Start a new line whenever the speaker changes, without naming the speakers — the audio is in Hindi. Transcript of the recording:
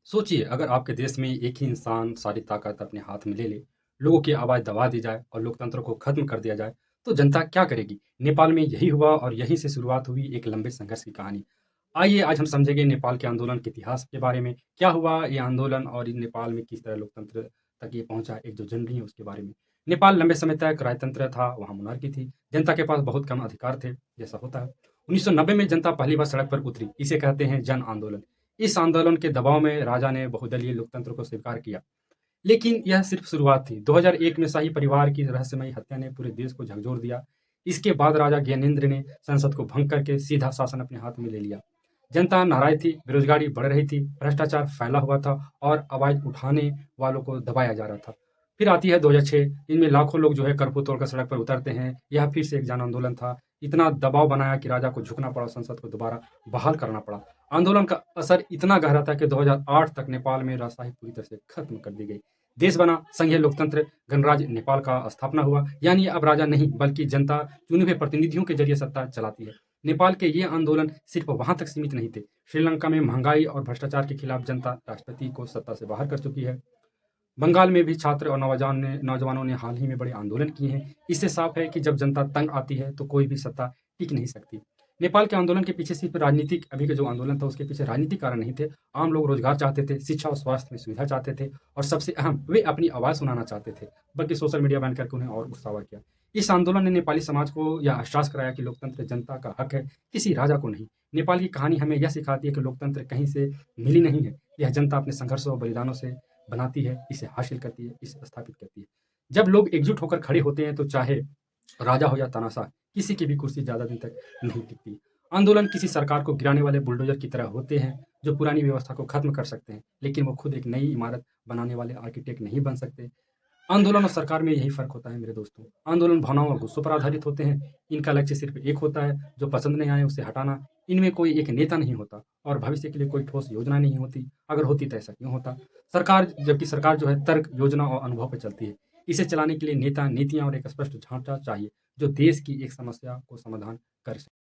सोचिए अगर आपके देश में एक ही इंसान सारी ताकत अपने हाथ में ले ले, लोगों की आवाज़ दबा दी जाए और लोकतंत्र को खत्म कर दिया जाए, तो जनता क्या करेगी? नेपाल में यही हुआ और यहीं से शुरुआत हुई एक लंबे संघर्ष की कहानी। आइए आज हम समझेंगे नेपाल के आंदोलन के इतिहास के बारे में, क्या हुआ ये आंदोलन और इन नेपाल में किस तरह लोकतंत्र तक ये पहुंचा, एक जो जननी है उसके बारे में। नेपाल लंबे समय तक राजतंत्र था, वहाँ मोनार्की थी, जनता के पास बहुत कम अधिकार थे, जैसा होता है। 1990 में जनता पहली बार सड़क पर उतरी, इसे कहते हैं जन आंदोलन। इस आंदोलन के दबाव में राजा ने बहुदलीय लोकतंत्र को स्वीकार किया, लेकिन यह सिर्फ शुरुआत थी। 2001 में शाही परिवार की रहस्यमयी हत्या ने पूरे देश को झकझोर दिया। इसके बाद राजा ज्ञानेंद्र ने संसद को भंग करके सीधा शासन अपने हाथ में ले लिया। जनता नाराज थी, बेरोजगारी बढ़ रही थी, भ्रष्टाचार फैला हुआ था और आवाज उठाने वालों को दबाया जा रहा था। फिर आती है 2006, इनमें लाखों लोग जो है कर्फ्यू तोड़कर सड़क पर उतरते हैं। यह फिर से एक जन आंदोलन था। इतना दबाव बनाया कि राजा को झुकना पड़ा, संसद को दोबारा बहाल करना पड़ा। आंदोलन का असर इतना गहरा था कि 2008 तक नेपाल में राजशाही पूरी तरह से खत्म कर दी गई। देश बना संघीय लोकतंत्र, गणराज्य नेपाल का स्थापना हुआ। यानी अब राजा नहीं बल्कि जनता चुने हुए प्रतिनिधियों के जरिए सत्ता चलाती है। नेपाल के ये आंदोलन सिर्फ वहां तक सीमित नहीं थे। श्रीलंका में महंगाई और भ्रष्टाचार के खिलाफ जनता राष्ट्रपति को सत्ता से बाहर कर चुकी है। बंगाल में भी छात्र और नौजवानों ने हाल ही में बड़े आंदोलन किए हैं। इससे साफ है कि जब जनता तंग आती है तो कोई भी सत्ता टिक नहीं सकती। नेपाल के आंदोलन के पीछे सिर्फ राजनीतिक, अभी का जो आंदोलन था उसके पीछे राजनीतिक कारण नहीं थे। आम लोग रोजगार चाहते थे, शिक्षा और स्वास्थ्य में सुविधा चाहते थे और सबसे अहम वे अपनी आवाज़ सुनाना चाहते थे, बल्कि सोशल मीडिया बैन करके उन्हें और गुस्सावा किया। इस आंदोलन ने नेपाली समाज को यह एहसास कराया कि लोकतंत्र जनता का हक है, किसी राजा को नहीं। नेपाल की कहानी हमें यह सिखाती है कि लोकतंत्र कहीं से मिली नहीं है, यह जनता अपने संघर्षों और बलिदानों से बनाती है, इसे हासिल करती है, इसे स्थापित करती है। जब लोग एकजुट होकर खड़े होते हैं तो चाहे राजा हो या तानाशाह, किसी की भी कुर्सी ज़्यादा दिन तक नहीं टिकती। आंदोलन किसी सरकार को गिराने वाले बुलडोजर की तरह होते हैं, जो पुरानी व्यवस्था को खत्म कर सकते हैं, लेकिन वो खुद एक नई इमारत बनाने वाले आर्किटेक्ट नहीं बन सकते। आंदोलन और सरकार में यही फ़र्क होता है मेरे दोस्तों। आंदोलन भावनाओं और गुस्सों पर आधारित होते हैं। इनका लक्ष्य सिर्फ एक होता है, जो पसंद नहीं आए उसे हटाना। इनमें कोई एक नेता नहीं होता और भविष्य के लिए कोई ठोस योजना नहीं होती। अगर होती तो ऐसा क्यों होता? जबकि सरकार जो है तर्क, योजना और अनुभव पर चलती है। इसे चलाने के लिए नेता, नीतियाँ और एक स्पष्ट ढांचा चाहिए, जो देश की एक समस्या को समाधान कर सके।